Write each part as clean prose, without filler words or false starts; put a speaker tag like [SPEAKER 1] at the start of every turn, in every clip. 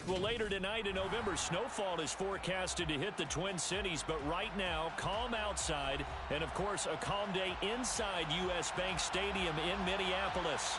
[SPEAKER 1] Well, later tonight in November, snowfall is forecasted to hit the Twin Cities, but right now, calm outside, and of course, a calm day inside U.S. Bank Stadium in Minneapolis.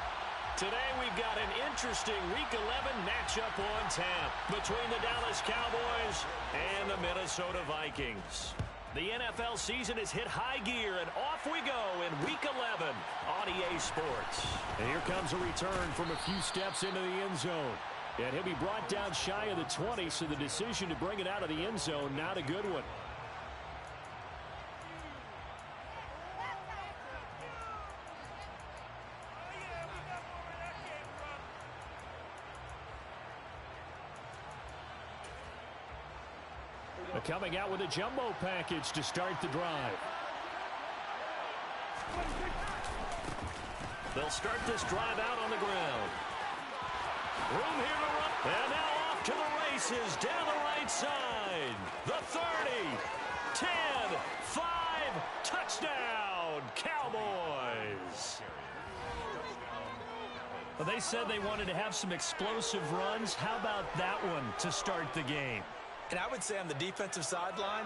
[SPEAKER 1] Today, we've got an interesting Week 11 matchup on tap between the Dallas Cowboys and the Minnesota Vikings. The NFL season has hit high gear, and off we go in Week 11 on EA Sports.
[SPEAKER 2] And here comes a return from a few steps into the end zone. And he'll be brought down shy of the 20, so the decision to bring it out of the end zone, not a good one. Coming out with a jumbo package to start the drive.
[SPEAKER 1] They'll start this drive out on the ground. Room here to run. And now off to the races down the right side. The 30, 10, 5, touchdown, Cowboys. Well, they said they wanted to have some explosive runs. How about that one to start the game?
[SPEAKER 3] And I would say on the defensive sideline,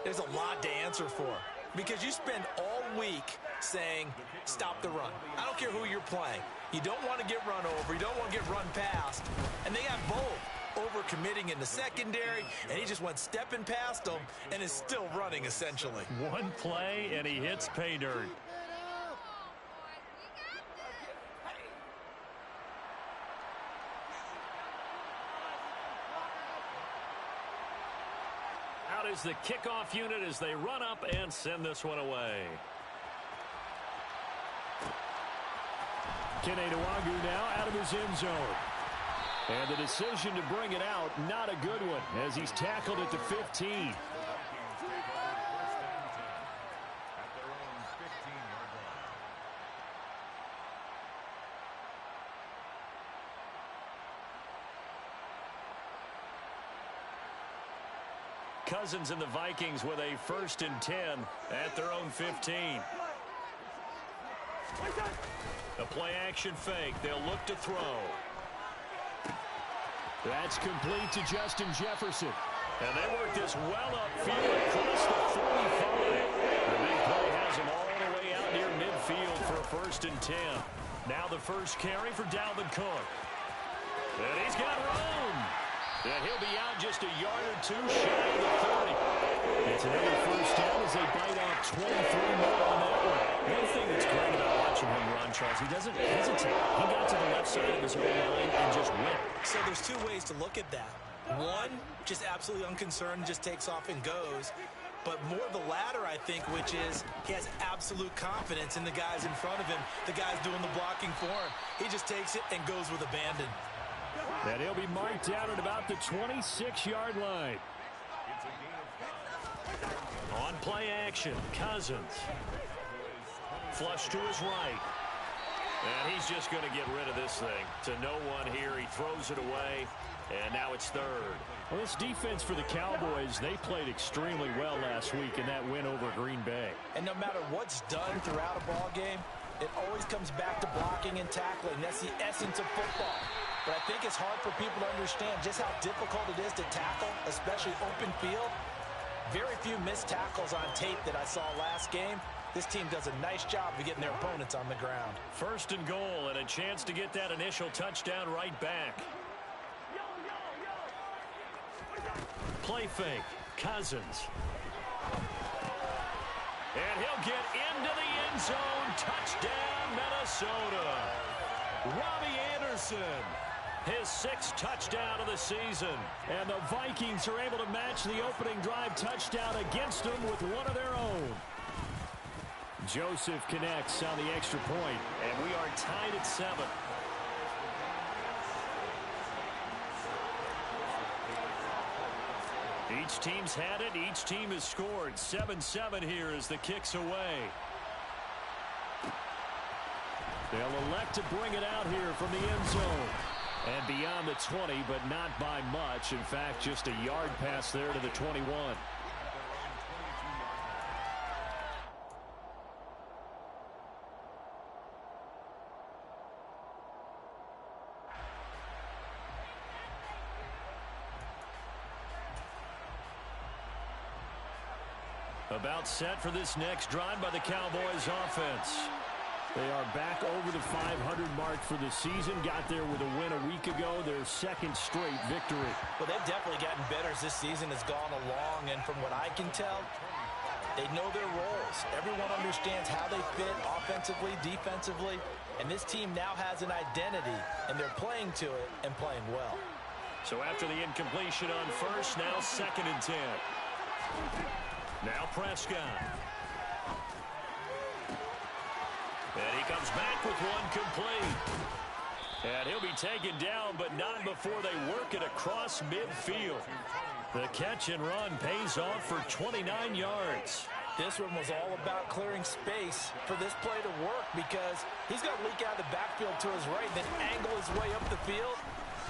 [SPEAKER 3] there's a lot to answer for. Because you spend all week saying, stop the run. I don't care who you're playing. You don't want to get run over. You don't want to get run past. And they got both over-committing in the secondary, and he just went stepping past them and is still running, essentially.
[SPEAKER 1] One play, and he hits pay dirt. Out is the kickoff unit as they run up and send this one away.
[SPEAKER 2] Kene Nwangwu now out of his end zone. And the decision to bring it out, not a good one, as he's tackled at the 15.
[SPEAKER 1] Cousins and the Vikings with a 1st and 10 at their own 15. A play action fake. They'll look to throw.
[SPEAKER 2] That's complete to Justin Jefferson.
[SPEAKER 1] And they work this well upfield across the 45. The big play has him all the way out near midfield for a 1st and 10. Now the first carry for Dalvin Cook. And he's got room. And he'll be out just a yard or two shy of the 30.
[SPEAKER 2] It's another 1st down as they bite off 23 more on that one.
[SPEAKER 1] One thing that's great about watching him run, Charles, he doesn't hesitate. He got to the left side of his own line and just went.
[SPEAKER 3] So there's two ways to look at that. One, just absolutely unconcerned, just takes off and goes. But more the latter, I think, which is he has absolute confidence in the guys in front of him, the guys doing the blocking for him. He just takes it and goes with abandon.
[SPEAKER 2] And he'll be marked down at about the 26-yard line.
[SPEAKER 1] On play action, Cousins. Flush to his right. And he's just going to get rid of this thing. To no one here. He throws it away. And now it's 3rd.
[SPEAKER 2] Well, this defense for the Cowboys, they played extremely well last week in that win over Green Bay.
[SPEAKER 3] And no matter what's done throughout a ball game, it always comes back to blocking and tackling. That's the essence of football. But I think it's hard for people to understand just how difficult it is to tackle, especially open field. Very few missed tackles on tape that I saw last game. This team does a nice job of getting their opponents on the ground.
[SPEAKER 1] 1st and goal and a chance to get that initial touchdown right back. Play fake. Cousins. And he'll get into the end zone. Touchdown, Minnesota. Robbie Anderson. His 6th touchdown of the season.
[SPEAKER 2] And the Vikings are able to match the opening drive touchdown against them with one of their own. Joseph connects on the extra point.
[SPEAKER 1] And we are tied at 7. Each team's had it. Each team has scored. 7-7 here as the kick's away.
[SPEAKER 2] They'll elect to bring it out here from the end zone. And beyond the 20, but not by much. In fact, just a yard pass there to the 21.
[SPEAKER 1] About set for this next drive by the Cowboys offense.
[SPEAKER 2] They are back over the 500 mark for the season. Got there with a win a week ago, their second straight victory.
[SPEAKER 3] Well, they've definitely gotten better as this season has gone along, and from what I can tell, they know their roles. Everyone understands how they fit offensively, defensively, and this team now has an identity, and they're playing to it and playing well.
[SPEAKER 1] So after the incompletion on first, now 2nd and 10. Now Prescott. And he comes back with one complete. And he'll be taken down, but not before they work it across midfield. The catch and run pays off for 29 yards.
[SPEAKER 3] This one was all about clearing space for this play to work because he's got to leak out of the backfield to his right, then angle his way up the field,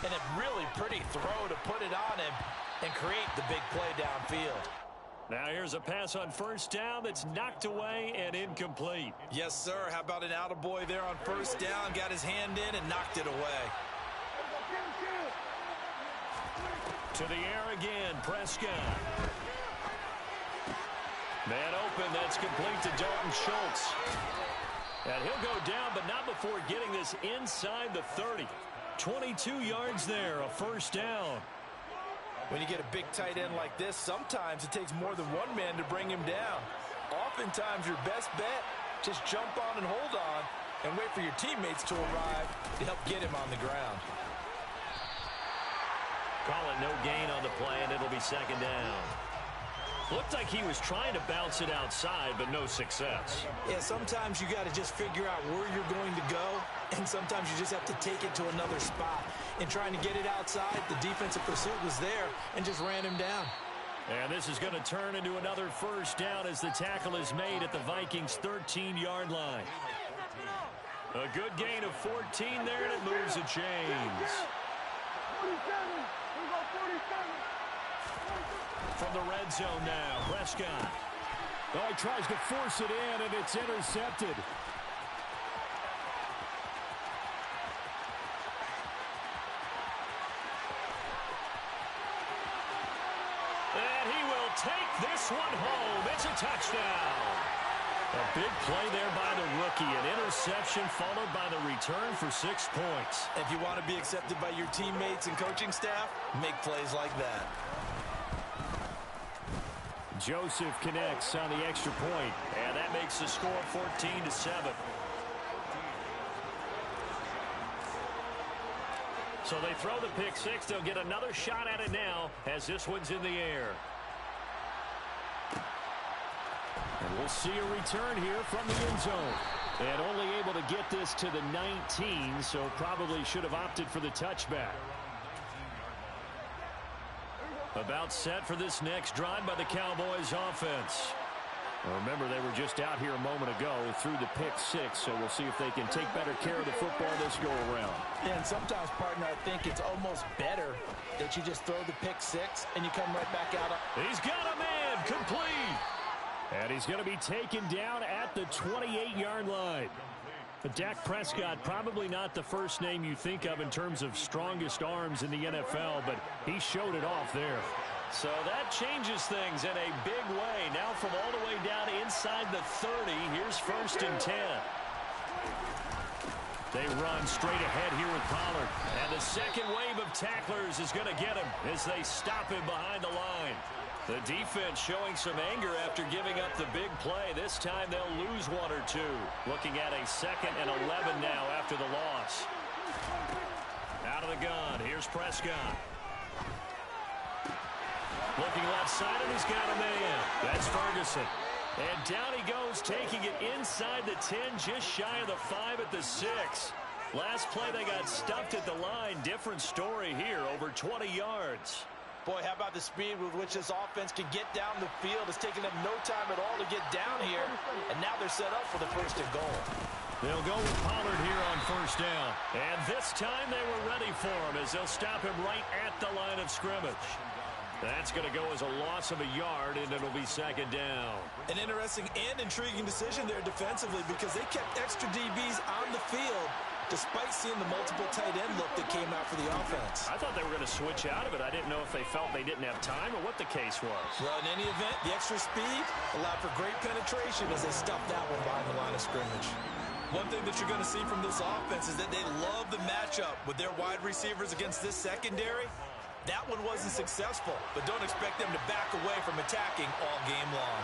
[SPEAKER 3] and a really pretty throw to put it on him and create the big play downfield.
[SPEAKER 1] Now here's a pass on first down that's knocked away and incomplete.
[SPEAKER 3] Yes, sir. How about an attaboy there on first down? Got his hand in and knocked it away.
[SPEAKER 1] To the air again, Prescott. Man open, that's complete to Dalton Schultz. And he'll go down, but not before getting this inside the 30. 22 yards there, a first down.
[SPEAKER 3] When you get a big tight end like this, sometimes it takes more than one man to bring him down. Oftentimes, your best bet, just jump on and hold on and wait for your teammates to arrive to help get him on the ground.
[SPEAKER 1] Call it no gain on the play, and it'll be 2nd down. Looked like he was trying to bounce it outside, but no success.
[SPEAKER 3] Yeah, sometimes you got to just figure out where you're going to go, and sometimes you just have to take it to another spot. And trying to get it outside, the defensive pursuit was there and just ran him down.
[SPEAKER 1] And this is going to turn into another first down as the tackle is made at the Vikings' 13-yard line. A good gain of 14 there, and it moves the chains.
[SPEAKER 4] 47. We go 47.
[SPEAKER 1] From the red zone now, Prescott.
[SPEAKER 2] Oh, he tries to force it in, and it's intercepted.
[SPEAKER 1] And he will take this one home. It's a touchdown. A big play there by the rookie. An interception followed by the return for 6 points.
[SPEAKER 3] If you want to be accepted by your teammates and coaching staff, make plays like that.
[SPEAKER 2] Joseph connects on the extra point.
[SPEAKER 1] And that makes the score 14-7. So they throw the pick six. They'll get another shot at it now as this one's in the air.
[SPEAKER 2] And we'll see a return here from the end zone. And only able to get this to the 19, so probably should have opted for the touchback.
[SPEAKER 1] About set for this next drive by the Cowboys offense.
[SPEAKER 2] Well, remember, they were just out here a moment ago through the pick six, so we'll see if they can take better care of the football this go-around.
[SPEAKER 3] Yeah, and sometimes, partner, I think it's almost better that you just throw the pick six and you come right back out.
[SPEAKER 1] He's got a man, complete.
[SPEAKER 2] And he's going to be taken down at the 28-yard line. But Dak Prescott, probably not the first name you think of in terms of strongest arms in the NFL, but he showed it off there.
[SPEAKER 1] So that changes things in a big way. Now from all the way down inside the 30, here's 1st and 10. They run straight ahead here with Pollard. And the second wave of tacklers is going to get him as they stop him behind the line. The defense showing some anger after giving up the big play. This time they'll lose 1 or 2. Looking at a 2nd and 11 now after the loss. Out of the gun, here's Prescott. Looking left side, and he's got a man. That's Ferguson. And down he goes, taking it inside the 10, just shy of the 5 at the 6. Last play, they got stuffed at the line. Different story here, over 20 yards.
[SPEAKER 3] Boy, how about the speed with which this offense can get down the field? It's taken them no time at all to get down here, and now they're set up for the 1st and goal.
[SPEAKER 1] They'll go with Pollard here on 1st down. And this time they were ready for him as they'll stop him right at the line of scrimmage. That's going to go as a loss of a yard, and it'll be 2nd down.
[SPEAKER 3] An interesting and intriguing decision there defensively because they kept extra DBs on the field despite seeing the multiple tight end look that came out for the offense.
[SPEAKER 2] I thought they were going to switch out of it. I didn't know if they felt they didn't have time or what the case was.
[SPEAKER 3] Well, in any event, the extra speed allowed for great penetration as they stuffed that one behind the line of scrimmage. One thing that you're going to see from this offense is that they love the matchup with their wide receivers against this secondary. That one wasn't successful, but don't expect them to back away from attacking all game long.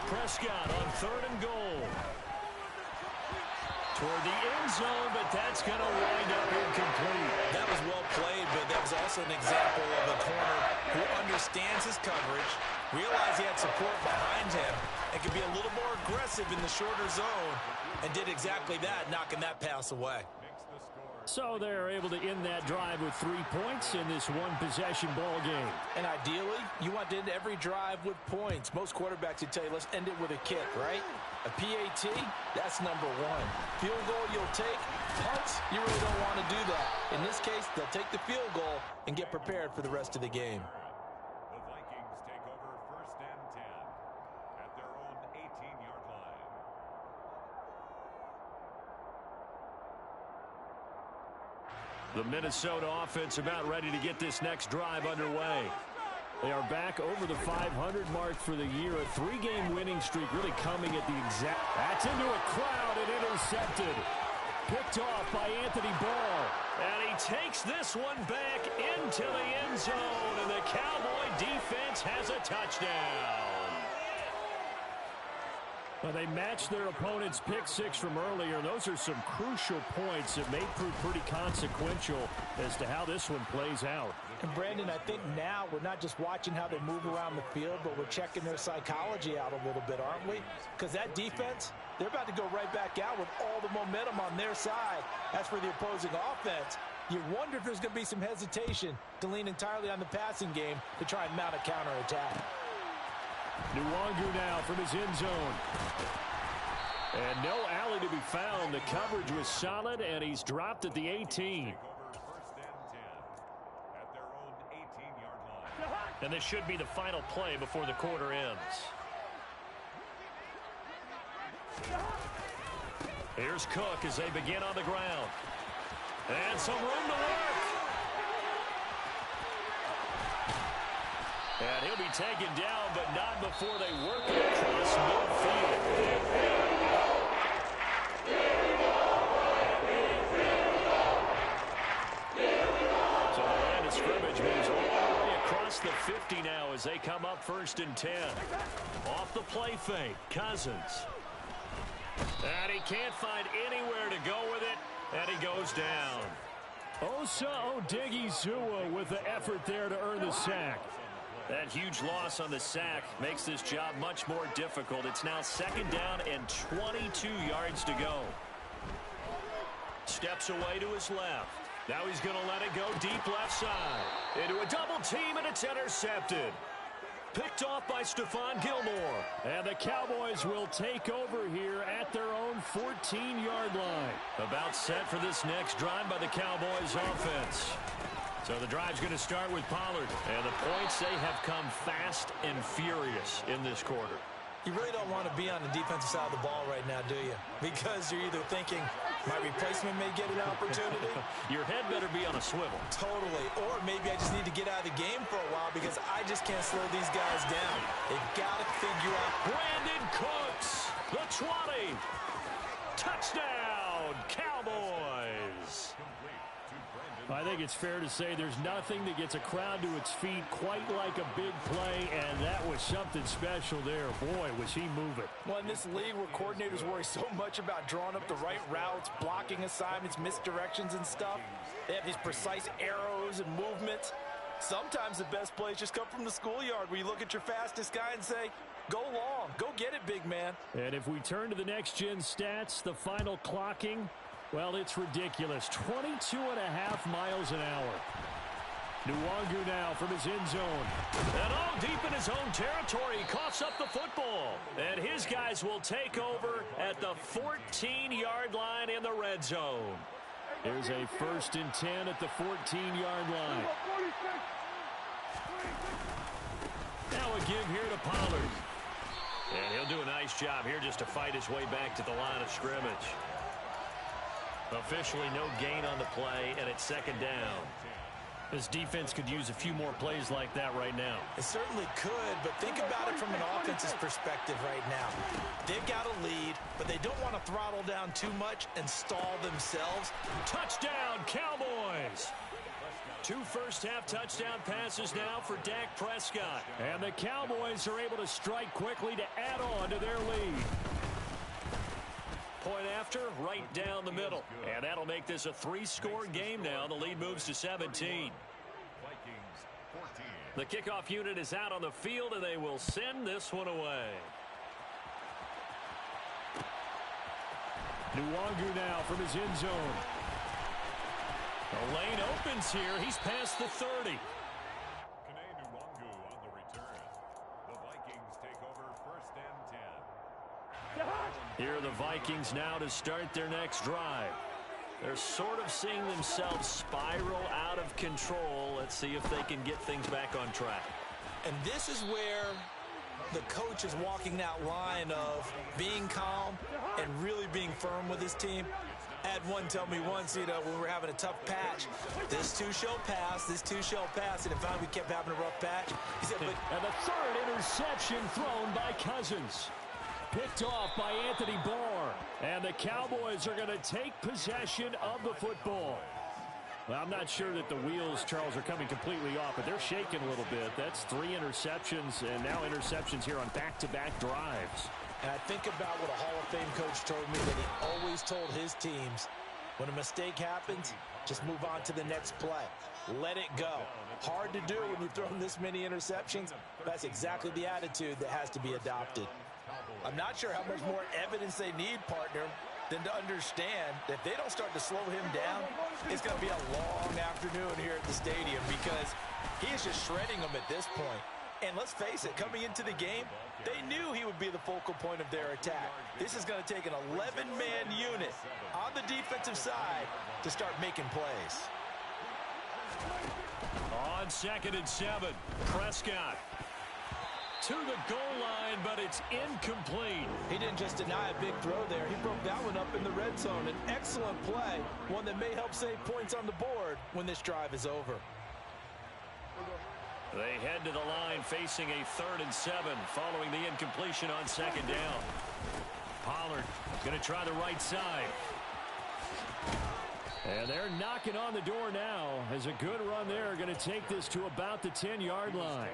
[SPEAKER 2] Prescott on 3rd and goal. Toward the end zone, but that's going to wind up incomplete.
[SPEAKER 3] That was well played, but that was also an example of a corner who understands his coverage, realized he had support behind him, and could be a little more aggressive in the shorter zone, and did exactly that, knocking that pass away.
[SPEAKER 2] So they're able to end that drive with 3 points in this one-possession ball game.
[SPEAKER 3] And ideally, you want to end every drive with points. Most quarterbacks would tell you, let's end it with a kick, right? A PAT, that's number 1. Field goal you'll take. Punts, you really don't want to do that. In this case, they'll take the field goal and get prepared for the rest of the game.
[SPEAKER 5] The Vikings take over 1st and 10 at their own 18-yard line.
[SPEAKER 2] The Minnesota offense about ready to get this next drive underway. They are back over the 500 mark for the year. A 3-game winning streak really coming at the exact... That's into a crowd and intercepted. Picked off by Anthony Ball. And he takes this one back into the end zone. And the Cowboy defense has a touchdown. Well, they matched their opponent's pick 6 from earlier. Those are some crucial points that may prove pretty consequential as to how this one plays out.
[SPEAKER 3] And Brandon, I think now we're not just watching how they move around the field, but we're checking their psychology out a little bit, aren't we? Because that defense, they're about to go right back out with all the momentum on their side. As for the opposing offense, you wonder if there's going to be some hesitation to lean entirely on the passing game to try and mount a counterattack.
[SPEAKER 2] Nwangu now from his end zone. And no alley to be found. The coverage was solid, and he's dropped at the 18.
[SPEAKER 5] Take over 1st and 10 at their own 18-yard line.
[SPEAKER 2] And this should be the final play before the quarter ends. Here's Cook as they begin on the ground. And some room to work. And he'll be taken down, but not before they work it across midfield. So the line of scrimmage moves all the way across the 50 now as they come up 1st and 10. Off the play fake, Cousins. And he can't find anywhere to go with it, and he goes down. Osa Odighizuwa with the effort there to earn the sack. That huge loss on the sack makes this job much more difficult. It's now 2nd down and 22 yards to go. Steps away to his left. Now he's going to let it go deep left side. Into a double team, and it's intercepted. Picked off by Stephon Gilmore. And the Cowboys will take over here at their own 14-yard line. About set for this next drive by the Cowboys offense. So the drive's going to start with Pollard. And the points, they have come fast and furious in this quarter.
[SPEAKER 3] You really don't want to be on the defensive side of the ball right now, do you? Because you're either thinking, my replacement may get an opportunity.
[SPEAKER 2] Your head better be on a swivel.
[SPEAKER 3] Totally. Or maybe I just need to get out of the game for a while because I just can't slow these guys down. They've got to figure out.
[SPEAKER 2] Brandon Cooks, the 20. Touchdown, Cowboys. I think it's fair to say there's nothing that gets a crowd to its feet quite like a big play, and that was something special there. Boy, was he moving.
[SPEAKER 3] Well, in this league where coordinators worry so much about drawing up the right routes, blocking assignments, misdirections and stuff, they have these precise arrows and movements. Sometimes the best plays just come from the schoolyard where you look at your fastest guy and say, go long, go get it, big man.
[SPEAKER 2] And if we turn to the next-gen stats, the final clocking, well, it's ridiculous. 22.5 miles an hour. Nwangu now from his end zone. And deep in his own territory, he coughs up the football. And his guys will take over at the 14-yard line in the red zone. Here's a 1st and 10 at the 14-yard line. Now a give here to Pollard.
[SPEAKER 1] And he'll do a nice job here just to fight his way back to the line of scrimmage. Officially no gain on the play, and it's second down. This defense could use a few more plays like that right now.
[SPEAKER 3] It certainly could, but think about it from an offense's perspective right now. They've got a lead, but they don't want to throttle down too much and stall themselves.
[SPEAKER 2] Touchdown, Cowboys! 2 first-half touchdown passes now for Dak Prescott. And the Cowboys are able to strike quickly to add on to their lead. Point after, right down the middle. And that'll make this a 3-score game now. The lead moves to 17. The kickoff unit is out on the field, and they will send this one away. Nwangu now from his end zone. The lane opens here. He's past the 30.
[SPEAKER 5] Kene Nwangu on the return. The Vikings take over first and 10.
[SPEAKER 2] Here are the Vikings now to start their next drive. They're sort of seeing themselves spiral out of control. Let's see if they can get things back on track.
[SPEAKER 3] And this is where the coach is walking that line of being calm and really being firm with his team. I had one tell me once, when we were having a tough patch, this too shall pass, this too shall pass, and in fact we kept having a rough patch. He said, but
[SPEAKER 2] and the third interception thrown by Cousins. Picked off by Anthony Barr. And the Cowboys are going to take possession of the football. Well, I'm not sure that the wheels, Charles, are coming completely off, but they're shaking a little bit. That's 3 interceptions, and now interceptions here on back-to-back drives.
[SPEAKER 3] And I think about what a Hall of Fame coach told me that he always told his teams, when a mistake happens, just move on to the next play. Let it go. Hard to do when you've thrown this many interceptions. That's exactly the attitude that has to be adopted. I'm not sure how much more evidence they need, partner, than to understand that if they don't start to slow him down, it's going to be a long afternoon here at the stadium because he is just shredding them at this point. And let's face it, coming into the game, they knew he would be the focal point of their attack. This is going to take an 11-man unit on the defensive side to start making plays.
[SPEAKER 2] On 2nd and 7, Prescott to the goal line, but it's incomplete.
[SPEAKER 3] He didn't just deny a big throw there. He broke that one up in the red zone. An excellent play, one that may help save points on the board when this drive is over.
[SPEAKER 2] They head to the line facing a 3rd and 7 following the incompletion on 2nd down. Pollard going to try the right side. And they're knocking on the door now as a good run there. Going to take this to about the 10-yard line.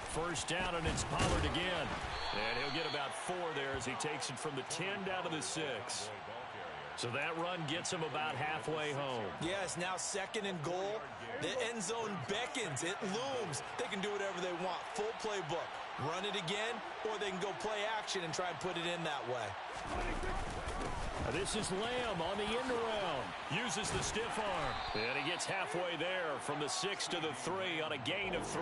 [SPEAKER 2] First down, and it's Pollard again. And he'll get about 4 there as he takes it from the 10 down to the 6. So that run gets him about halfway home.
[SPEAKER 3] Yes, now 2nd and goal. The end zone beckons. It looms. They can do whatever they want. Full playbook. Run it again, or they can go play action and try and put it in that way.
[SPEAKER 2] This is Lamb on the end around. Uses the stiff arm. And he gets halfway there from the 6 to the 3 on a gain of 3.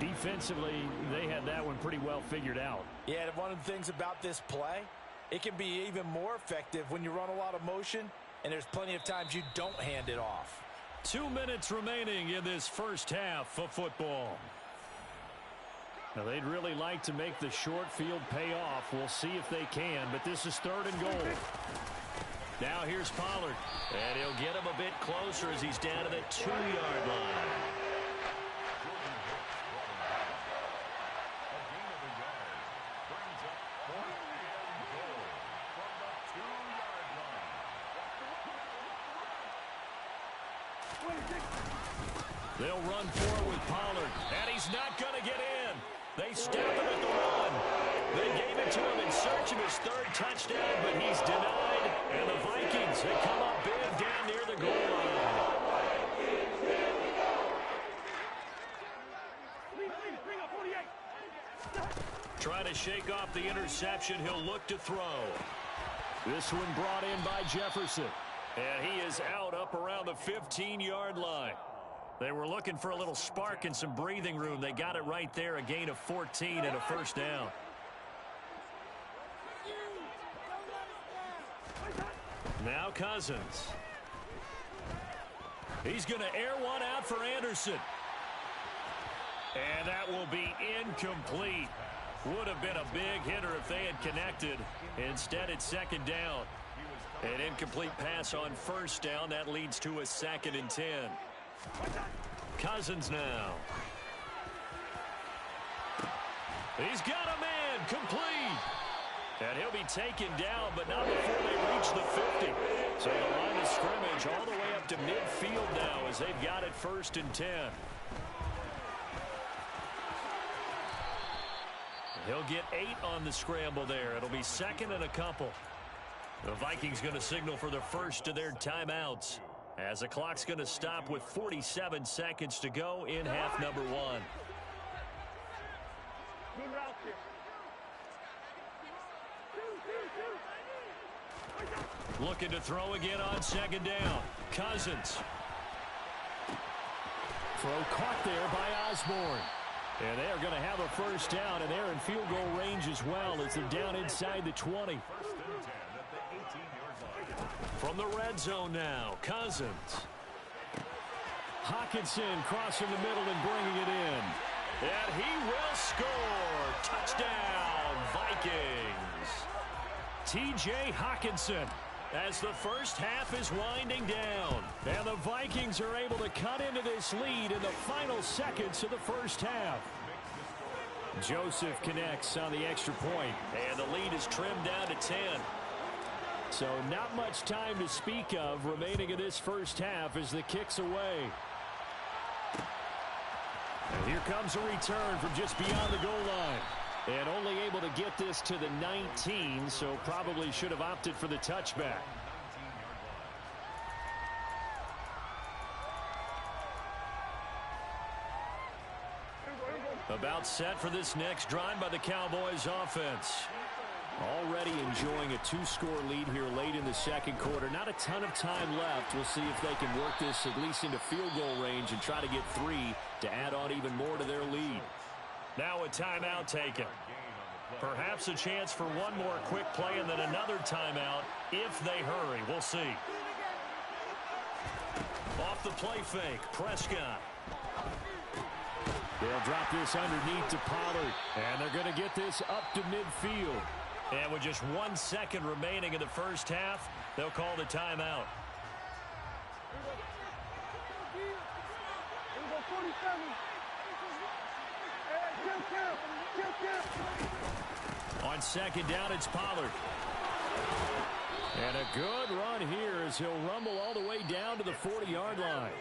[SPEAKER 2] Defensively, they had that one pretty well figured out.
[SPEAKER 3] Yeah, and one of the things about this play, it can be even more effective when you run a lot of motion, and there's plenty of times you don't hand it off.
[SPEAKER 2] 2 minutes remaining in this first half of football. Now, they'd really like to make the short field pay off. We'll see if they can, but this is 3rd and goal. Now here's Pollard, and he'll get him a bit closer as he's down to the 2-yard line. They'll run forward with Pollard, and he's not going to get in. They stop him at the run. They gave it to him in search of his 3rd touchdown, but he's denied. And the Vikings have come up big down near the goal line. Trying to shake off the interception. He'll look to throw. This one brought in by Jefferson. And he is out up around the 15-yard line. They were looking for a little spark and some breathing room. They got it right there, a gain of 14 and a first down. Now Cousins. He's going to air one out for Anderson. And that will be incomplete. Would have been a big hitter if they had connected. Instead, it's second down. An incomplete pass on first down. That leads to a 2nd and 10. Cousins now. He's got a man complete. And he'll be taken down, but not before they reach the 50. So the line of scrimmage all the way up to midfield now as they've got it 1st and 10. He'll get 8 on the scramble there. It'll be 2nd and a couple. The Vikings going to signal for the first of their timeouts as the clock's going to stop with 47 seconds to go in half number 1. Looking to throw again on 2nd down. Cousins. Throw caught there by Osborne. And they are going to have a first down, and they're in field goal range as well as they're down inside the 20. From the red zone now, Cousins. Hockenson crossing the middle and bringing it in. And he will score. Touchdown, Vikings. T.J. Hockenson as the first half is winding down. And the Vikings are able to cut into this lead in the final seconds of the first half. Joseph connects on the extra point, and the lead is trimmed down to 10. So not much time to speak of remaining in this first half as the kick's away. And here comes a return from just beyond the goal line. And only able to get this to the 19, so probably should have opted for the touchback. About set for this next drive by the Cowboys offense. Already enjoying a 2-score lead here late in the second quarter. Not a ton of time left. We'll see if they can work this at least into field goal range and try to get 3 to add on even more to their lead. Now a timeout taken. Perhaps a chance for one more quick play and then another timeout if they hurry. We'll see. Off the play fake, Prescott. They'll drop this underneath to Pollard. And they're going to get this up to midfield. And with just 1 second remaining in the first half, they'll call the timeout. On 2nd down, it's Pollard. And a good run here as he'll rumble all the way down to the 40-yard line.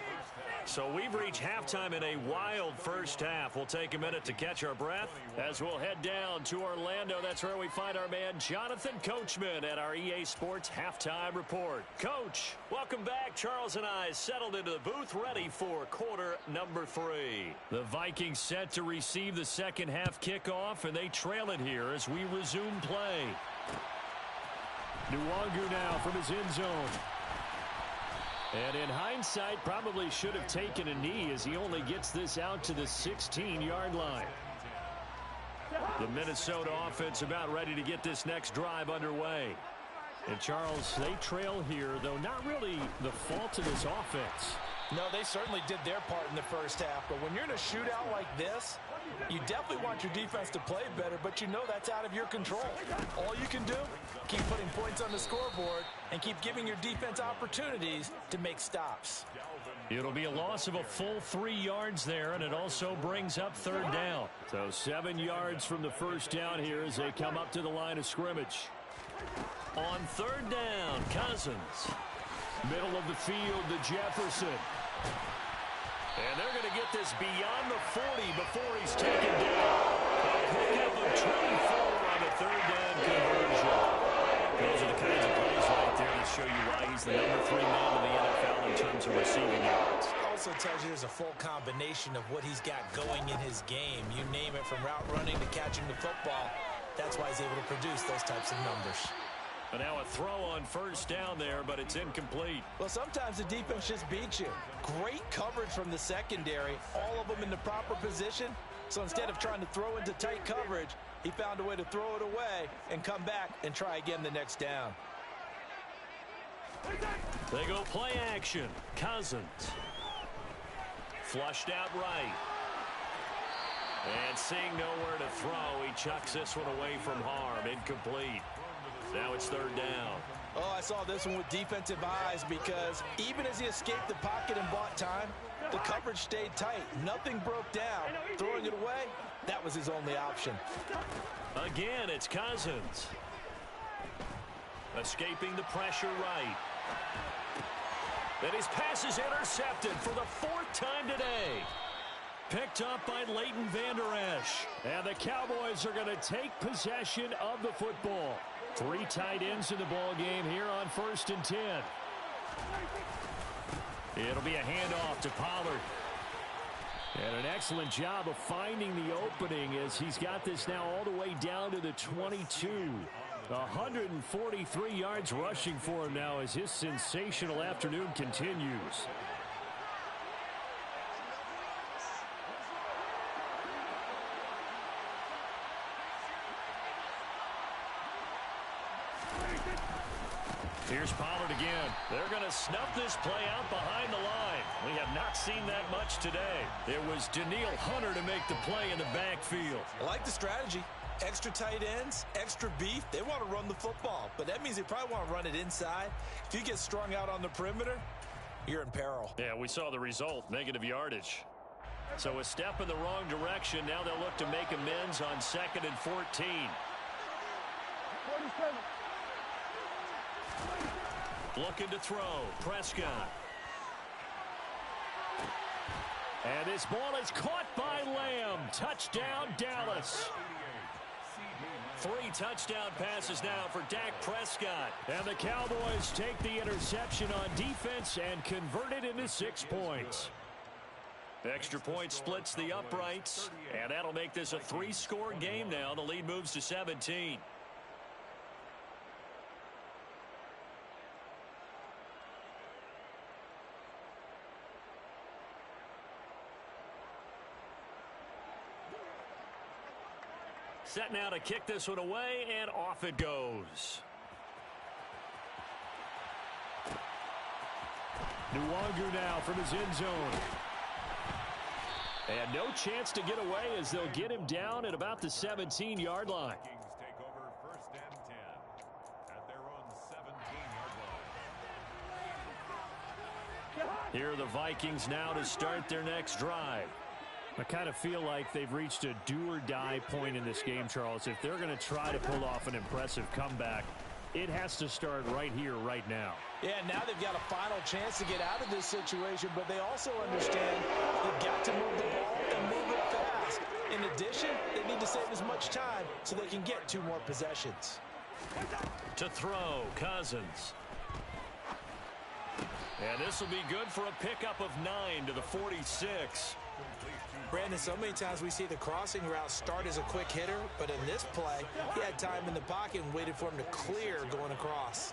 [SPEAKER 2] So we've reached halftime in a wild first half. We'll take a minute to catch our breath as we'll head down to Orlando. That's where we find our man Jonathan Coachman at our EA Sports Halftime Report. Coach, welcome back. Charles and I settled into the booth ready for quarter number 3. The Vikings set to receive the second half kickoff, and they trail it here as we resume play. Nwangu now from his end zone. And in hindsight, probably should have taken a knee as he only gets this out to the 16-yard line. The Minnesota offense about ready to get this next drive underway. And Charles, they trail here, though not really the fault of this offense.
[SPEAKER 3] No, they certainly did their part in the first half. But when you're in a shootout like this, you definitely want your defense to play better, but you know that's out of your control. All you can do, keep putting points on the scoreboard and keep giving your defense opportunities to make stops.
[SPEAKER 2] It'll be a loss of a full 3 yards there, and it also brings up 3rd down. So 7 yards from the first down here as they come up to the line of scrimmage. On 3rd down, Cousins. Middle of the field to Jefferson. And they're going to get this beyond the 40 before he's taken down. A pickup of 24 on the 3rd down conversion. Those are the kinds of plays right there that show you why he's the number 3 man in the NFL in terms of receiving yards.
[SPEAKER 3] Also tells you there's a full combination of what he's got going in his game. You name it, from route running to catching the football. That's why he's able to produce those types of numbers.
[SPEAKER 2] And now a throw on 1st down there, but it's incomplete.
[SPEAKER 3] Well, sometimes the defense just beats you. Great coverage from the secondary, all of them in the proper position. So instead of trying to throw into tight coverage, he found a way to throw it away and come back and try again the next down.
[SPEAKER 1] They go play action. Cousins. Flushed out right. And seeing nowhere to throw, he chucks this one away from harm. Incomplete. Now it's third down.
[SPEAKER 3] Oh, I saw this one with defensive eyes because even as he escaped the pocket and bought time, the coverage stayed tight. Nothing broke down. Throwing it away, that was his only option.
[SPEAKER 1] Again, it's Cousins. Escaping the pressure right. And his pass is intercepted for the fourth time today. Picked up by Leighton Vander Esch.
[SPEAKER 2] And the Cowboys are going to take possession of the football. 3 tight ends in the ball game here on 1st and 10. It'll be a handoff to Pollard. And an excellent job of finding the opening as he's got this now all the way down to the 22. 143 yards rushing for him now as his sensational afternoon continues.
[SPEAKER 1] Here's Pollard again. They're going to snuff this play out behind the line. We have not seen that much today. It was Danielle Hunter to make the play in the backfield.
[SPEAKER 3] I like the strategy. Extra tight ends, extra beef. They want to run the football, but that means they probably want to run it inside. If you get strung out on the perimeter, you're in peril.
[SPEAKER 1] Yeah, we saw the result, negative yardage. So a step in the wrong direction. Now they'll look to make amends on 2nd and 14.
[SPEAKER 4] 47.
[SPEAKER 1] Looking to throw. Prescott.
[SPEAKER 2] And this ball is caught by Lamb. Touchdown, Dallas.
[SPEAKER 1] 3 touchdown passes now for Dak Prescott.
[SPEAKER 2] And the Cowboys take the interception on defense and convert it into 6 points.
[SPEAKER 1] Extra point splits the uprights, and that'll make this a 3-score game now. The lead moves to 17. Set now to kick this one away, and off it goes.
[SPEAKER 2] Nwangu now from his end zone. And no chance to get away as they'll get him down at about the 17-yard line.
[SPEAKER 5] Vikings take over 1st and 10 at their own 17-yard line.
[SPEAKER 1] Here are the Vikings now to start their next drive.
[SPEAKER 2] I kind of feel like they've reached a do-or-die point in this game, Charles. If they're going to try to pull off an impressive comeback, it has to start right here, right now.
[SPEAKER 3] Yeah, now they've got a final chance to get out of this situation, but they also understand they've got to move the ball and move it fast. In addition, they need to save as much time so they can get 2 more possessions.
[SPEAKER 1] To throw, Cousins. And this will be good for a pickup of 9 to the 46.
[SPEAKER 3] Brandon, so many times we see the crossing route start as a quick hitter, but in this play, he had time in the pocket and waited for him to clear going across.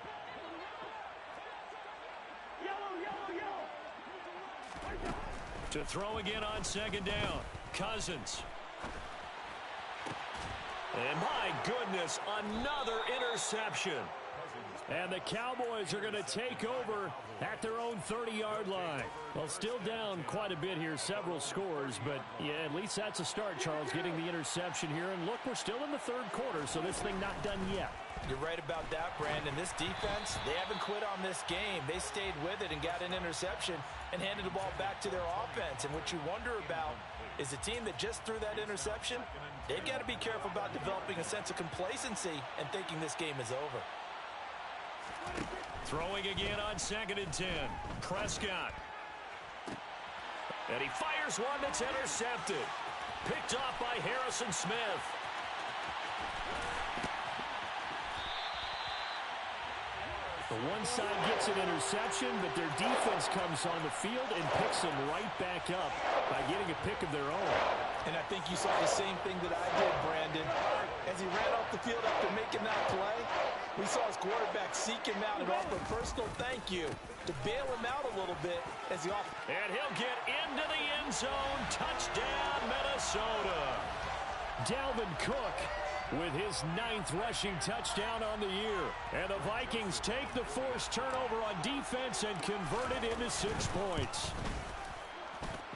[SPEAKER 1] To throw again on 2nd down, Cousins. And my goodness, another interception.
[SPEAKER 2] And the Cowboys are going to take over at their own 30-yard line. Well, still down quite a bit here, several scores, but yeah, at least that's a start, Charles, getting the interception here. And look, we're still in the 3rd quarter, so this thing not done yet.
[SPEAKER 3] You're right about that, Brandon. This defense, they haven't quit on this game. They stayed with it and got an interception and handed the ball back to their offense. And what you wonder about is the team that just threw that interception, they've got to be careful about developing a sense of complacency and thinking this game is over.
[SPEAKER 1] Throwing again on 2nd and 10. Prescott. And he fires one that's intercepted. Picked off by Harrison Smith.
[SPEAKER 2] The one side gets an interception, but their defense comes on the field and picks them right back up by getting a pick of their own.
[SPEAKER 3] And I think you saw the same thing that I did, Brandon. As he ran off the field after making that play, we saw his quarterback seek him out and offer a personal thank you to bail him out a little bit as he off.
[SPEAKER 1] And he'll get into the end zone. Touchdown, Minnesota.
[SPEAKER 2] Dalvin Cook with his 9th rushing touchdown on the year. And the Vikings take the forced turnover on defense and convert it into 6 points.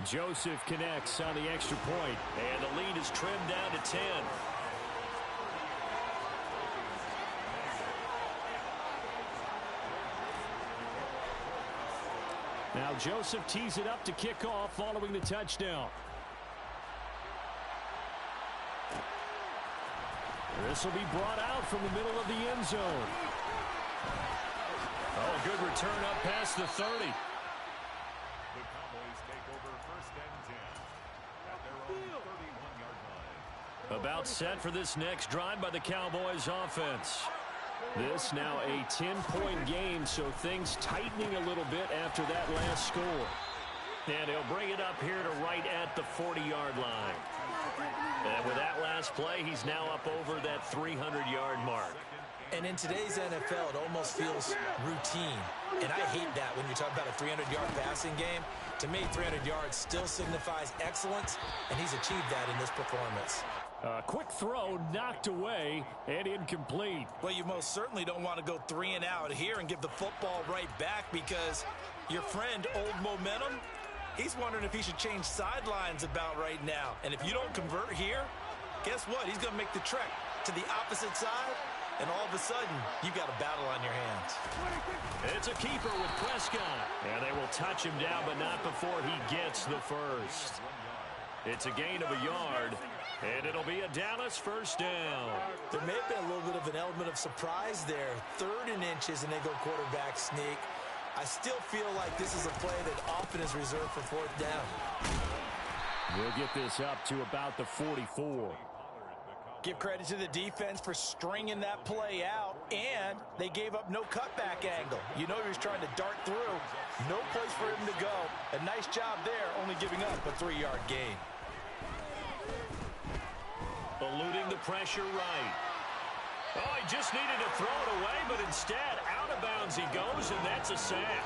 [SPEAKER 2] Joseph connects on the extra point,
[SPEAKER 1] and the lead is trimmed down to 10.
[SPEAKER 2] Now Joseph tees it up to kick off following the touchdown. This will be brought out from the middle of the end zone.
[SPEAKER 1] Oh, good return up past the 30.
[SPEAKER 5] The Cowboys take over first and 10 at their own 31-yard line.
[SPEAKER 1] About set for this next drive by the Cowboys offense.
[SPEAKER 2] This now a 10-point game, so things tightening a little bit after that last score.
[SPEAKER 1] And he'll bring it up here to right at the 40-yard line. And with that last play, he's now up over that 300-yard mark.
[SPEAKER 3] And in today's NFL, it almost feels routine. And I hate that when you talk about a 300-yard passing game. To me, 300 yards still signifies excellence, and he's achieved that in this performance.
[SPEAKER 2] Quick throw knocked away and incomplete.
[SPEAKER 3] Well, you most certainly don't want to go 3 and out here and give the football right back, because your friend, Old Momentum, he's wondering if he should change sidelines about right now. And if you don't convert here, guess what? He's going to make the trek to the opposite side, and all of a sudden, you've got a battle on your hands.
[SPEAKER 1] It's a keeper with Prescott. And they will touch him down, but not before he gets the first. It's a gain of a yard, and it'll be a Dallas first down.
[SPEAKER 3] There may have been a little bit of an element of surprise there. 3rd and inches, and they go quarterback sneak. I still feel like this is a play that often is reserved for 4th down.
[SPEAKER 2] We'll get this up to about the 44.
[SPEAKER 3] Give credit to the defense for stringing that play out, and they gave up no cutback angle. You know he was trying to dart through. No place for him to go. A nice job there, only giving up a 3-yard gain.
[SPEAKER 1] Eluding the pressure right. Oh, he just needed to throw it away, but instead, out of bounds he goes, and that's a sack.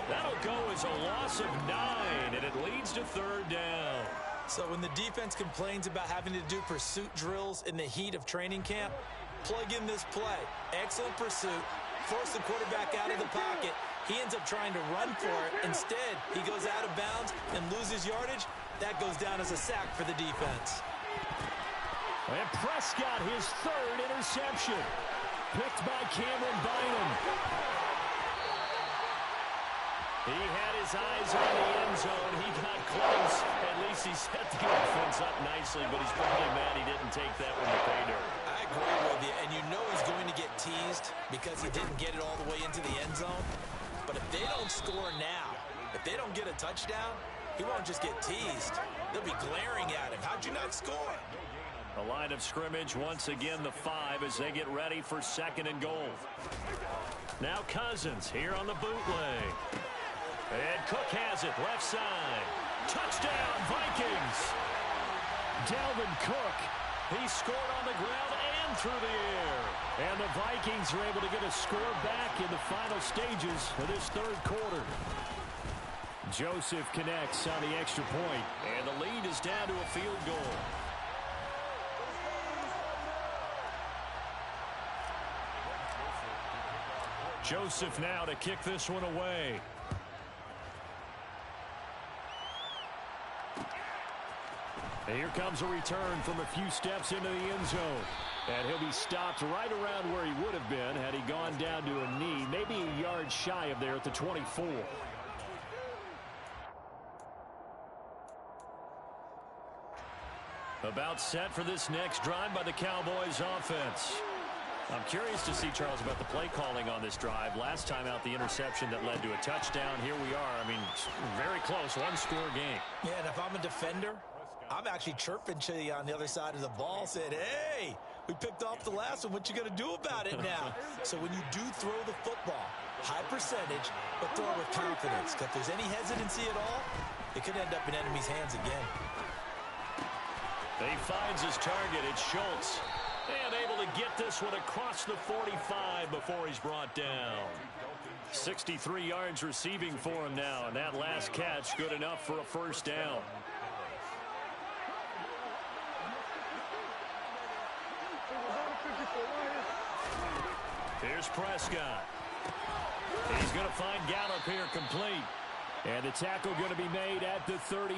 [SPEAKER 1] That'll go as a loss of 9, and it leads to 3rd down.
[SPEAKER 3] So when the defense complains about having to do pursuit drills in the heat of training camp, plug in this play. Excellent pursuit. Force the quarterback out of the pocket. He ends up trying to run for it. Instead, he goes out of bounds and loses yardage. That goes down as a sack for the defense.
[SPEAKER 2] And Prescott, his 3rd interception. Picked by Cameron Bynum.
[SPEAKER 1] He had his eyes on the end zone. He got close. At least he set the offense up nicely, but he's probably mad he didn't take that one to pay dirt.
[SPEAKER 3] I agree with you, and you know he's going to get teased because he didn't get it all the way into the end zone. But if they don't score now, if they don't get a touchdown, he won't just get teased. They'll be glaring at him. How'd you not score?
[SPEAKER 1] A line of scrimmage, once again the 5 as they get ready for 2nd and goal. Now Cousins here on the bootleg. And Cook has it, left side. Touchdown, Vikings!
[SPEAKER 2] Dalvin Cook.
[SPEAKER 1] He scored on the ground and through the air.
[SPEAKER 2] And the Vikings are able to get a score back in the final stages of this 3rd quarter. Joseph connects on the extra point.
[SPEAKER 1] And the lead is down to a field goal.
[SPEAKER 2] Joseph now to kick this one away. And here comes a return from a few steps into the end zone. And he'll be stopped right around where he would have been had he gone down to a knee, maybe a yard shy of there at the 24.
[SPEAKER 1] About set for this next drive by the Cowboys offense. I'm curious to see, Charles, about the play calling on this drive. Last time out, the interception that led to a touchdown. Here we are. I mean, very close, 1-score game.
[SPEAKER 3] Yeah, and if I'm a defender, I'm actually chirping to you on the other side of the ball, saying, hey, we picked off the last one. What you going to do about it now? So when you do throw the football, high percentage, but throw it with confidence. If there's any hesitancy at all, it could end up in enemy's hands again.
[SPEAKER 1] He finds his target. It's Schultz. And able to get this one across the 45 before he's brought down. 63 yards receiving for him now. And that last catch good enough for a first down.
[SPEAKER 2] Here's Prescott. He's going to find Gallup here complete. And the tackle going to be made at the 38.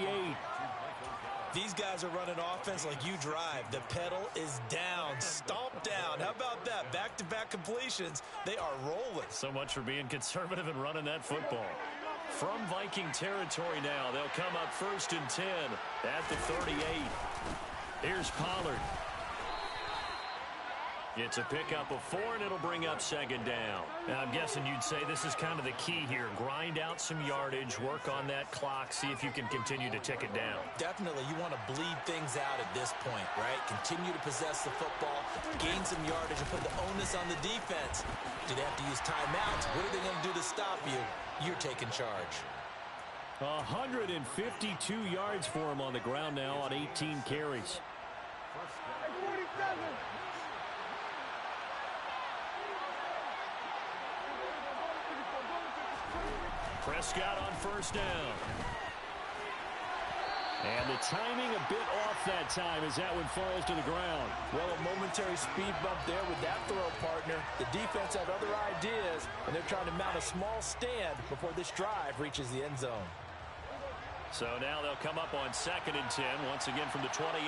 [SPEAKER 3] These guys are running offense like you drive. The pedal is down, stomp down. How about that? Back-to-back completions. They are rolling.
[SPEAKER 2] So much for being conservative and running that football. From Viking territory now, they'll come up 1st and 10 at the 38. Here's Pollard. It's a pickup of 4, and it'll bring up 2nd down. Now, I'm guessing you'd say this is kind of the key here. Grind out some yardage, work on that clock, see if you can continue to tick it down.
[SPEAKER 3] Definitely, you want to bleed things out at this point, right? Continue to possess the football, gain some yardage, and put the onus on the defense. Do they have to use timeouts? What are they going to do to stop you? You're taking charge.
[SPEAKER 2] 152 yards for him on the ground now on 18 carries.
[SPEAKER 4] Hey, 47.
[SPEAKER 2] Prescott on 1st down. And the timing a bit off that time as that one falls to the ground.
[SPEAKER 3] Well, a momentary speed bump there with that throw, partner. The defense had other ideas, and they're trying to mount a small stand before this drive reaches the end zone.
[SPEAKER 2] So now they'll come up on 2nd and 10, once again from the 28.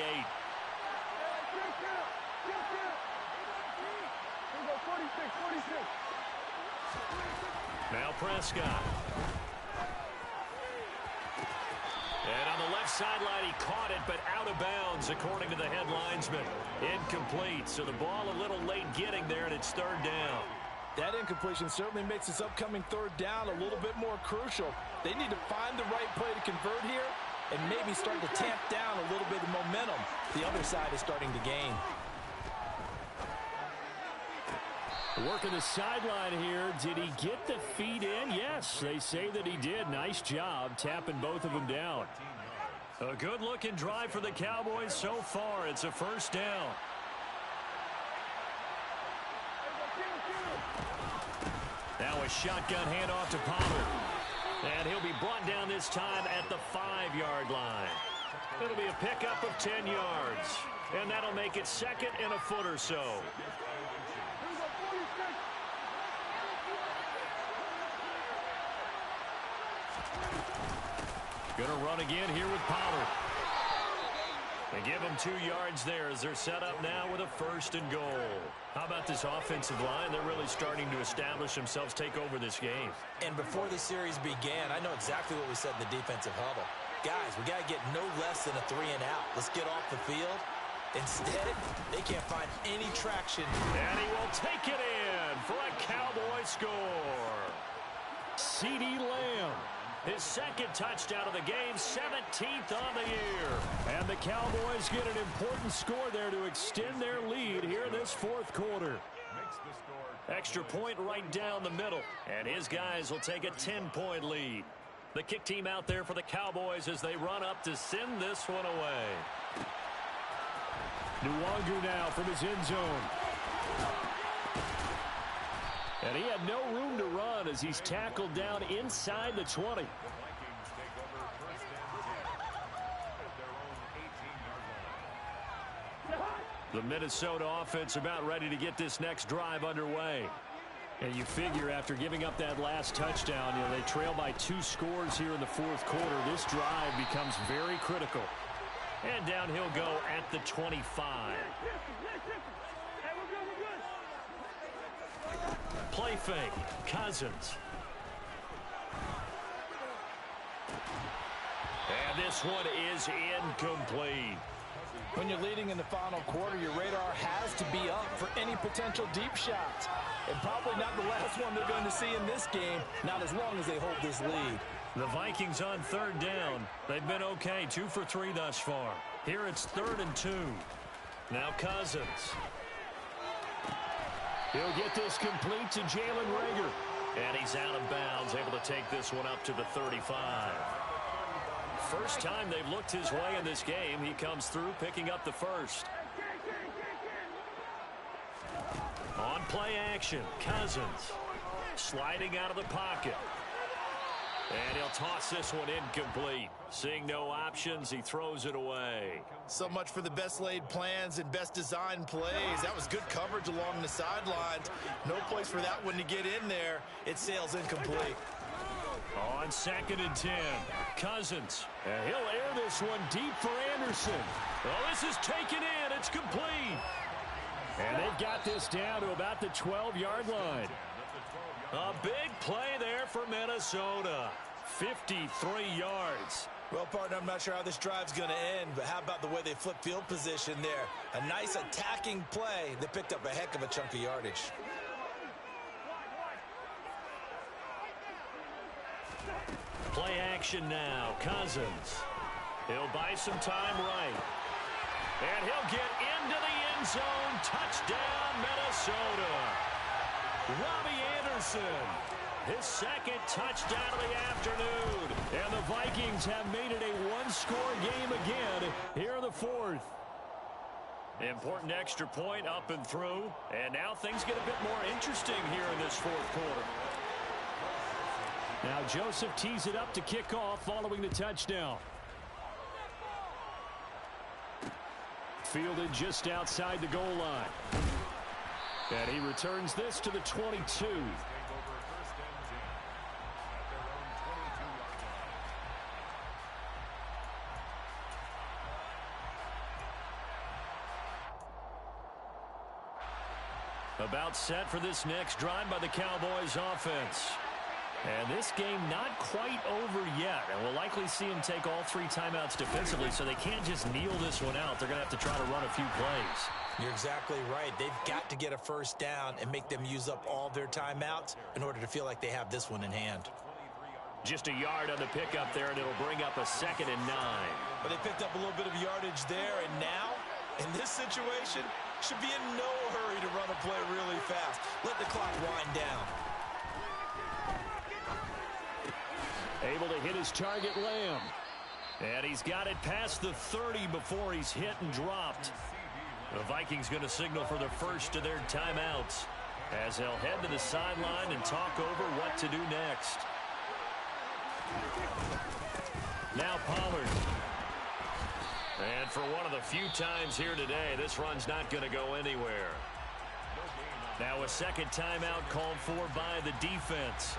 [SPEAKER 2] Now Prescott. And on the left sideline, he caught it, but out of bounds, according to the head linesman. Incomplete, so the ball a little late getting there, and it's 3rd down.
[SPEAKER 3] That incompletion certainly makes this upcoming 3rd down a little bit more crucial. They need to find the right play to convert here and maybe start to tamp down a little bit of momentum. The other side is starting to gain.
[SPEAKER 2] Working the sideline here. Did he get the feet in? Yes, they say that he did. Nice job tapping both of them down. A good-looking drive for the Cowboys so far. It's a 1st down. Now a shotgun handoff to Pollard. And he'll be brought down this time at the 5-yard line. It'll be a pickup of 10 yards. And that'll make it 2nd and a foot or so. Going to run again here with Pollard. They give him 2 yards there as they're set up now with a 1st and goal. How about this offensive line? They're really starting to establish themselves, take over this game.
[SPEAKER 3] And before the series began, I know exactly what we said in the defensive huddle. Guys, we got to get no less than a 3 and out. Let's get off the field. Instead, they can't find any traction.
[SPEAKER 2] And he will take it in for a Cowboy score. CeeDee Lamb. His 2nd touchdown of the game, 17th on the year. And the Cowboys get an important score there to extend their lead here in this 4th quarter. Extra point right down the middle. And his guys will take a 10-point lead. The kick team out there for the Cowboys as they run up to send this one away. Nwangu now from his end zone. And he had no room to run as he's tackled down inside the 20. The Minnesota offense about ready to get this next drive underway. And you figure after giving up that last touchdown, they trail by 2 scores here in the 4th quarter. This drive becomes very critical. And down he'll go at the 25. Play fake. Cousins. And this one is incomplete.
[SPEAKER 3] When you're leading in the final quarter, your radar has to be up for any potential deep shots. And probably not the last one they're going to see in this game, not as long as they hold this lead.
[SPEAKER 2] The Vikings on 3rd down. They've been okay, 2 for 3 thus far. Here it's 3rd and 2. Now Cousins. He'll get this complete to Jalen Reagor. And he's out of bounds, able to take this one up to the 35. First time they've looked his way in this game. He comes through picking up the 1st. On play action, Cousins sliding out of the pocket.
[SPEAKER 1] And he'll toss this one incomplete. Seeing no options, he throws it away.
[SPEAKER 3] So much for the best laid plans and best designed plays. That was good coverage along the sidelines. No place for that one to get in there. It sails incomplete.
[SPEAKER 2] On 2nd and 10, Cousins. And he'll air this one deep for Anderson. Well, this is taken in. It's complete. And they've got this down to about the 12-yard line.
[SPEAKER 1] A big play there for Minnesota. 53 yards.
[SPEAKER 3] Well, partner, I'm not sure how this drive's going to end, but how about the way they flip field position there? A nice attacking play that picked up a heck of a chunk of yardage.
[SPEAKER 1] Play action now. Cousins. He'll buy some time right. And he'll get into the end zone. Touchdown, Minnesota. Robbie Anderson. His 2nd touchdown of the afternoon. And the Vikings have made it a one-score game again here in the 4th. Important extra point up and through. And now things get a bit more interesting here in this 4th quarter.
[SPEAKER 2] Now Joseph tees it up to kick off following the touchdown. Fielded just outside the goal line. And he returns this to the 22.
[SPEAKER 1] About set for this next drive by the Cowboys offense. And this game not quite over yet. And we'll likely see him take all 3 timeouts defensively, so they can't just kneel this one out. They're going to have to try to run a few plays.
[SPEAKER 3] You're exactly right. They've got to get a first down and make them use up all their timeouts in order to feel like they have this one in hand.
[SPEAKER 1] Just a yard on the pickup there, and it'll bring up a 2nd and 9.
[SPEAKER 3] But they picked up a little bit of yardage there, and now, in this situation, should be in no hurry to run a play really fast. Let the clock wind down.
[SPEAKER 2] Able to hit his target, Lamb.
[SPEAKER 1] And he's got it past the 30 before he's hit and dropped. The Vikings going to signal for the first of their timeouts as they'll head to the sideline and talk over what to do next. Now Pollard. And for one of the few times here today, this run's not going to go anywhere. Now a 2nd timeout called for by the defense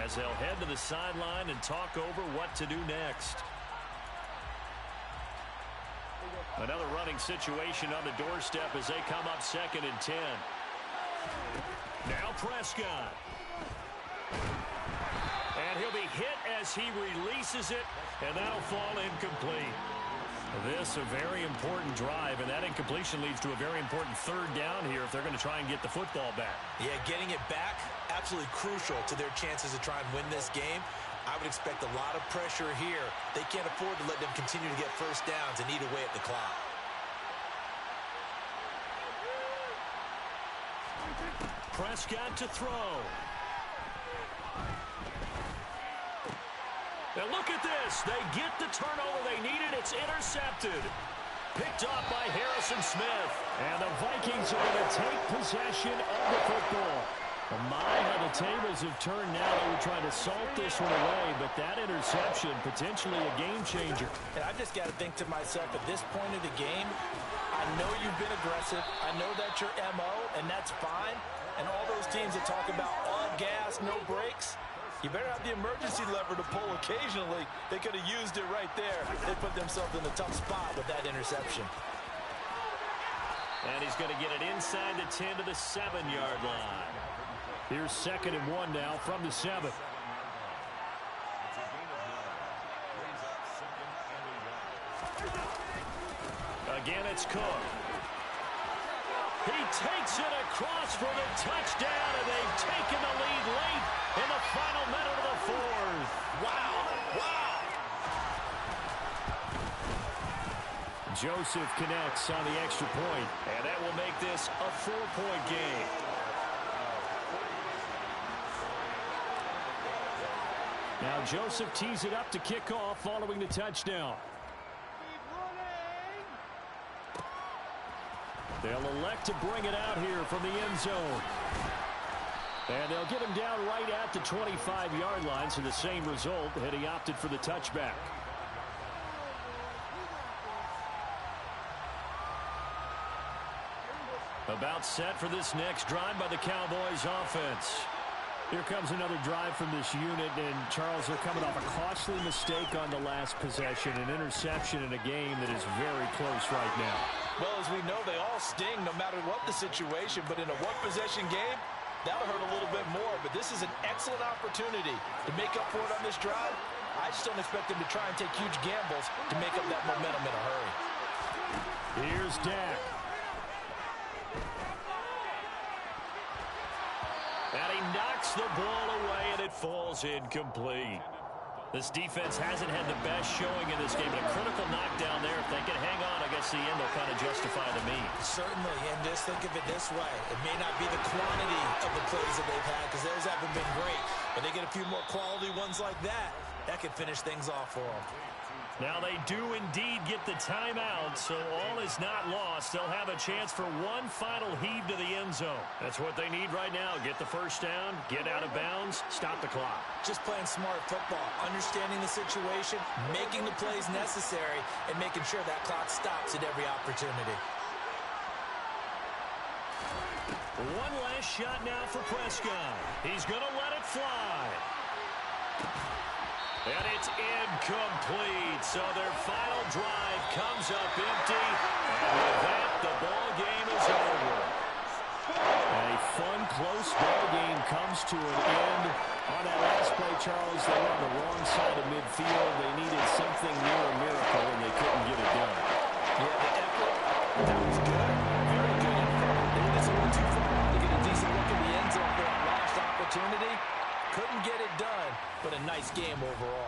[SPEAKER 1] as they'll head to the sideline and talk over what to do next. Another running situation on the doorstep as they come up 2nd and 10. Now Prescott. And he'll be hit as he releases it, and that'll fall incomplete. This a very important drive, and that incompletion leads to a very important 3rd down here if they're going to try and get the football back.
[SPEAKER 3] Yeah, getting it back, absolutely crucial to their chances to try and win this game. I would expect a lot of pressure here. They can't afford to let them continue to get first downs and eat away at the clock.
[SPEAKER 1] Prescott to throw. Now look at this. They get the turnover they needed. It's intercepted. Picked off by Harrison Smith.
[SPEAKER 2] And the Vikings are going to take possession of the football. My, how the tables have turned now. They were trying to salt this one away, but that interception, potentially a game changer.
[SPEAKER 3] And I just got to think to myself, at this point of the game, I know you've been aggressive. I know that's your MO, and that's fine. And all those teams that talk about all gas, no brakes, you better have the emergency lever to pull occasionally. They could have used it right there. They put themselves in a tough spot with that interception.
[SPEAKER 1] And he's going to get it inside the 10 to the 7-yard line.
[SPEAKER 2] Here's 2nd and 1 now from the 7.
[SPEAKER 1] Again, it's Cook. He takes it across for the touchdown, and they've taken the lead late in the final minute of the 4th.
[SPEAKER 3] Wow. Wow.
[SPEAKER 2] Joseph connects on the extra point.
[SPEAKER 1] And that will make this a 4-point game.
[SPEAKER 2] Now Joseph tees it up to kick off following the touchdown. They'll elect to bring it out here from the end zone. And they'll get him down right at the 25-yard line, so the same result, and he opted for the touchback. About set for this next drive by the Cowboys offense. Here comes another drive from this unit, and Charles, they're coming off a costly mistake on the last possession, an interception in a game that is very close right now.
[SPEAKER 3] Well, as we know, they all sting no matter what the situation, but in a one-possession game, that'll hurt a little bit more. But this is an excellent opportunity to make up for it on this drive. I just don't expect them to try and take huge gambles to make up that momentum in a hurry.
[SPEAKER 2] Here's Dak. And he knocks the ball away, and it falls incomplete. This defense hasn't had the best showing in this game. A critical knockdown there. If they can hang on, I guess the end will kind of justify the means.
[SPEAKER 3] Certainly, and just think of it this way. It may not be the quantity of the plays that they've had, because theirs haven't been great. But they get a few more quality ones like that, that could finish things off for them.
[SPEAKER 2] Now they do indeed get the timeout, so all is not lost. They'll have a chance for one final heave to the end zone. That's what they need right now. Get the first down, get out of bounds, stop the clock.
[SPEAKER 3] Just playing smart football, understanding the situation, making the plays necessary, and making sure that clock stops at every opportunity.
[SPEAKER 2] One last shot now for Prescott. He's going to let it fly. And it's incomplete, so their final drive comes up empty, and with that, the ball game is over. A fun, close ball game comes to an end. On that last play, Charles, they were on the wrong side of midfield. They needed something near a miracle, and they couldn't get it done.
[SPEAKER 3] Yeah, the effort, that was good. Very good effort. They didn't go too far out to get a decent look in the end zone for that last opportunity. Couldn't get it done, but a nice game overall.